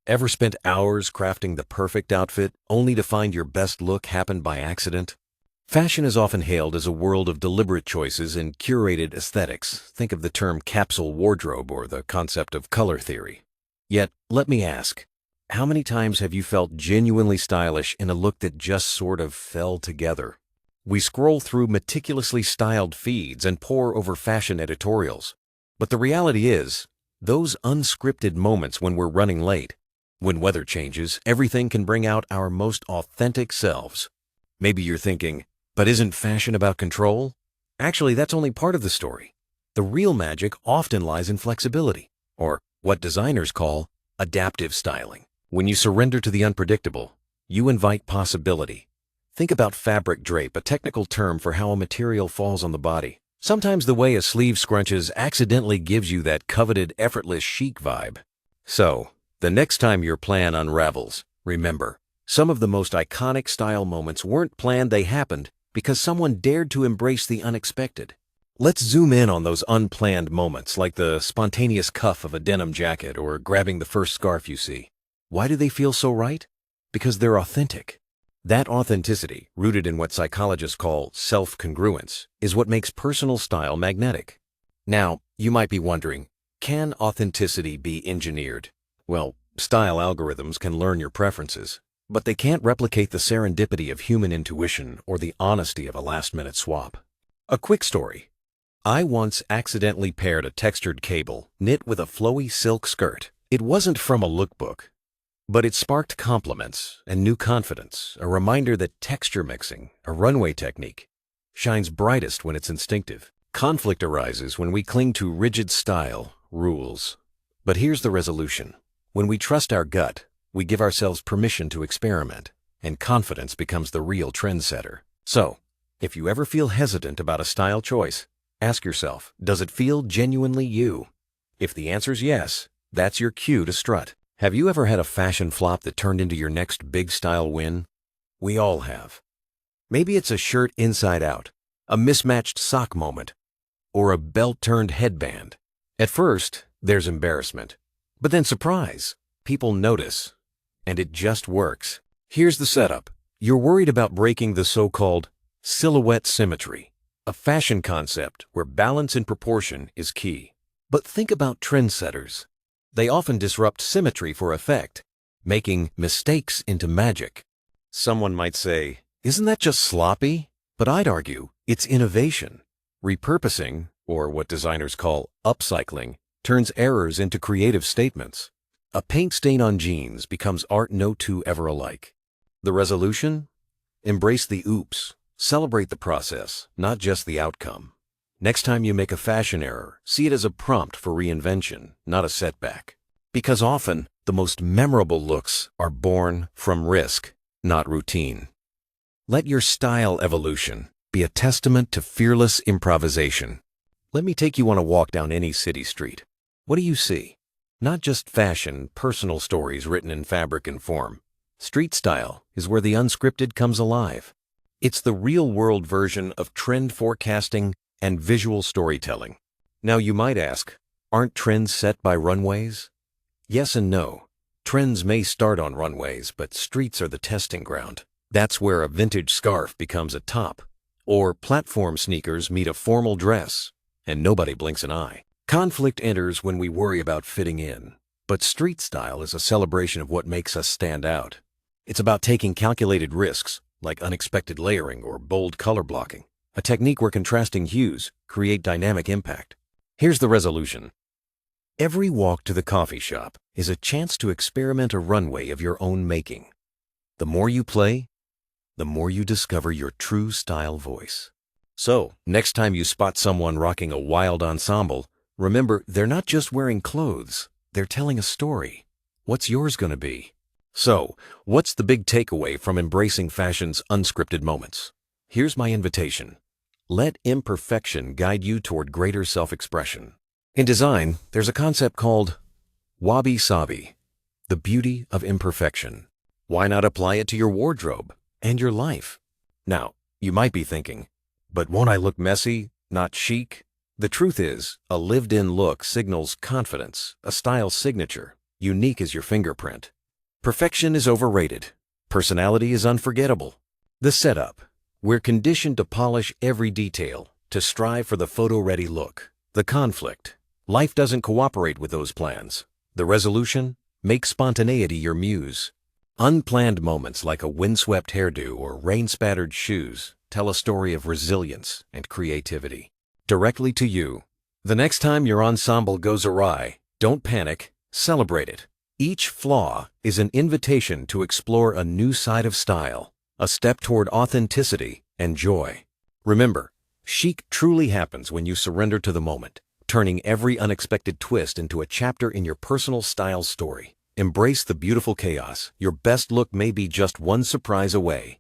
Ever spent hours crafting the perfect outfit only to find your best look happened by accident? Fashion is often hailed as a world of deliberate choices and curated aesthetics. Think of the term capsule wardrobe or the concept of color theory. Yet, let me ask, how many times have you felt genuinely stylish in a look that just sort of fell together? We scroll through meticulously styled feeds and pore over fashion editorials. But the reality is, those unscripted moments when we're running late, when weather changes, everything can bring out our most authentic selves. Maybe you're thinking, but isn't fashion about control? Actually, that's only part of the story. The real magic often lies in flexibility, or what designers call adaptive styling. When you surrender to the unpredictable, you invite possibility. Think about fabric drape, a technical term for how a material falls on the body. Sometimes the way a sleeve scrunches accidentally gives you that coveted effortless chic vibe. So, the next time your plan unravels, remember, some of the most iconic style moments weren't planned, they happened because someone dared to embrace the unexpected. Let's zoom in on those unplanned moments, like the spontaneous cuff of a denim jacket or grabbing the first scarf you see. Why do they feel so right? Because they're authentic. That authenticity, rooted in what psychologists call self-congruence, is what makes personal style magnetic. Now, you might be wondering, can authenticity be engineered? Well, style algorithms can learn your preferences, but they can't replicate the serendipity of human intuition or the honesty of a last-minute swap. A quick story. I once accidentally paired a textured cable knit with a flowy silk skirt. It wasn't from a lookbook, but it sparked compliments and new confidence, a reminder that texture mixing, a runway technique, shines brightest when it's instinctive. Conflict arises when we cling to rigid style, rules. But here's the resolution. When we trust our gut, we give ourselves permission to experiment, and confidence becomes the real trendsetter. So, if you ever feel hesitant about a style choice, ask yourself, does it feel genuinely you? If the answer's yes, that's your cue to strut. Have you ever had a fashion flop that turned into your next big style win? We all have. Maybe it's a shirt inside out, a mismatched sock moment, or a belt-turned headband. At first, there's embarrassment, but then surprise. People notice, and it just works. Here's the setup. You're worried about breaking the so-called silhouette symmetry, a fashion concept where balance and proportion is key. But think about trendsetters. They often disrupt symmetry for effect, making mistakes into magic. Someone might say, isn't that just sloppy? But I'd argue it's innovation. Repurposing, or what designers call upcycling, turns errors into creative statements. A paint stain on jeans becomes art no two ever alike. The resolution? Embrace the oops. Celebrate the process, not just the outcome. Next time you make a fashion error, see it as a prompt for reinvention, not a setback. Because often, the most memorable looks are born from risk, not routine. Let your style evolution be a testament to fearless improvisation. Let me take you on a walk down any city street. What do you see? Not just fashion, personal stories written in fabric and form. Street style is where the unscripted comes alive. It's the real-world version of trend forecasting and visual storytelling. Now you might ask, aren't trends set by runways? Yes and no. Trends may start on runways, but streets are the testing ground. That's where a vintage scarf becomes a top, or platform sneakers meet a formal dress, and nobody blinks an eye. Conflict enters when we worry about fitting in, but street style is a celebration of what makes us stand out. It's about taking calculated risks, like unexpected layering or bold color blocking, a technique where contrasting hues create dynamic impact. Here's the resolution. Every walk to the coffee shop is a chance to experiment a runway of your own making. The more you play, the more you discover your true style voice. So, next time you spot someone rocking a wild ensemble, remember they're not just wearing clothes, they're telling a story. What's yours going to be? So, what's the big takeaway from embracing fashion's unscripted moments? Here's my invitation. Let imperfection guide you toward greater self-expression. In design, there's a concept called wabi-sabi, the beauty of imperfection. Why not apply it to your wardrobe and your life? Now, you might be thinking, but won't I look messy, not chic? The truth is, a lived-in look signals confidence, a style signature, unique as your fingerprint. Perfection is overrated. Personality is unforgettable. The setup. We're conditioned to polish every detail, to strive for the photo-ready look. The conflict. Life doesn't cooperate with those plans. The resolution. Make spontaneity your muse. Unplanned moments like a windswept hairdo or rain-spattered shoes tell a story of resilience and creativity. Directly to you. The next time your ensemble goes awry, don't panic, celebrate it. Each flaw is an invitation to explore a new side of style, a step toward authenticity and joy. Remember, chic truly happens when you surrender to the moment, turning every unexpected twist into a chapter in your personal style story. Embrace the beautiful chaos. Your best look may be just one surprise away.